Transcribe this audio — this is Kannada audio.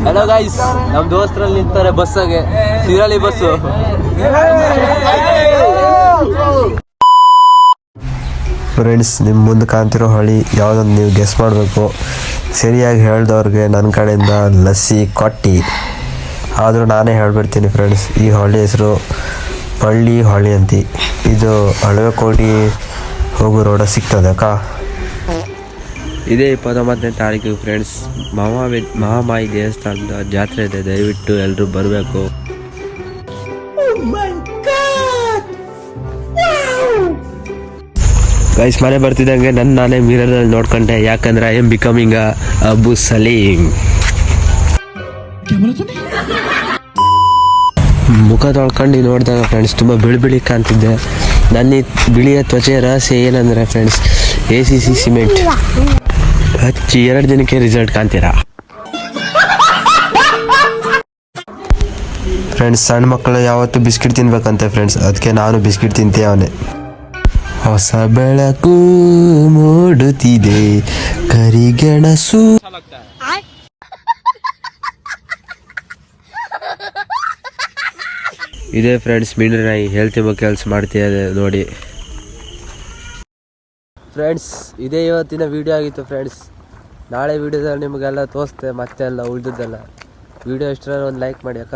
ಹಲೋ ಗೈಸ್, ನಮ್ಮ ದೋಸ್ತರಲ್ಲಿ ನಿಂತಾರೆ ಬಸ್ಸಾಗೆ, ಶಿರಾಳಿ ಬಸ್ಸು. ಫ್ರೆಂಡ್ಸ್, ನಿಮ್ಮ ಮುಂದೆ ಕಾಣ್ತಿರೋ ಹಳ್ಳಿ ಯಾವುದಂತ ನೀವು ಗೆಸ್ ಮಾಡಬೇಕು. ಸರಿಯಾಗಿ ಹೇಳ್ದವ್ರಿಗೆ ನನ್ನ ಕಡೆಯಿಂದ ಲಸ್ಸಿ ಕೊಟ್ಟಿ. ಆದರೂ ನಾನೇ ಹೇಳ್ಬಿಡ್ತೀನಿ ಫ್ರೆಂಡ್ಸ್, ಈ ಹಳ್ಳಿ ಹೆಸರು ಪಳ್ಳಿ ಹಳ್ಳಿ ಅಂತ. ಇದು ಹಳವೆಕೋಟೆ ಹೋಗೋ ರೋಡ ಸಿಗ್ತದೆ ಅಕ್ಕ. ಇದೇ 29ನೇ ತಾರೀಕು ಫ್ರೆಂಡ್ಸ್, ಮಹಾಮಾಯಿ ದೇವಸ್ಥಾನದ ಜಾತ್ರೆ ಇದೆ. ದಯವಿಟ್ಟು ಎಲ್ಲರೂ ಬರಬೇಕು. ಗೈಸ್, ಮನೆ ಬರ್ತಿದ್ದಂಗೆ ನಾನೇ ಮಿರರಲ್ಲಿ ನೋಡ್ಕೊಂಡೆ, ಯಾಕಂದ್ರೆ I am becoming Abu Salim. ಮುಖ ತೊಳ್ಕೊಂಡು ನೋಡಿದಾಗ ಫ್ರೆಂಡ್ಸ್ ತುಂಬ ಬಿಳಿ ಕಾಣ್ತಿದ್ದೆ. ನನ್ನ ಬಿಳಿಯ ತ್ವಚೆಯ ರಹಸ್ಯ ಏನಂದರೆ ಫ್ರೆಂಡ್ಸ್, ACC ಸಿಮೆಂಟ್ ಹಚ್ಚಿ 2 ದಿನಕ್ಕೆ ರಿಸಲ್ಟ್ ಕಾಣ್ತೀರಾ. ಫ್ರೆಂಡ್ಸ್, ಸಣ್ಣ ಮಕ್ಕಳು ಯಾವತ್ತೂ ಬಿಸ್ಕಿಟ್ ತಿನ್ಬೇಕಂತೆ ಫ್ರೆಂಡ್ಸ್, ಅದಕ್ಕೆ ನಾನು ಬಿಸ್ಕಿಟ್ ತಿಂತೇವನೆ. ಹೊಸ ಬೆಳಕು ಮೂಡುತ್ತಿದೆ, ಕರಿಗೆಣಸು. ಇದೇ ಫ್ರೆಂಡ್ಸ್ ಮಿಂಡ್ರಿ ನಾಯಿ ಹೆಲ್ತ್ ಎಂಬ ಕೆಲಸ ಮಾಡ್ತಿದೆ ನೋಡಿ. ಫ್ರೆಂಡ್ಸ್, ಇದೇ ಇವತ್ತಿನ ವಿಡಿಯೋ ಆಗಿತ್ತು ಫ್ರೆಂಡ್ಸ್. ನಾಳೆ ವಿಡಿಯೋದಲ್ಲಿ ನಿಮಗೆಲ್ಲ ತೋರಿಸ್ತೆ ಮತ್ತೆ ಎಲ್ಲ ಉಳಿದಿದ್ದೆಲ್ಲ. ವಿಡಿಯೋ ಇಷ್ಟರ ಒಂದು ಲೈಕ್ ಮಾಡಿ ಅಕ್ಕ.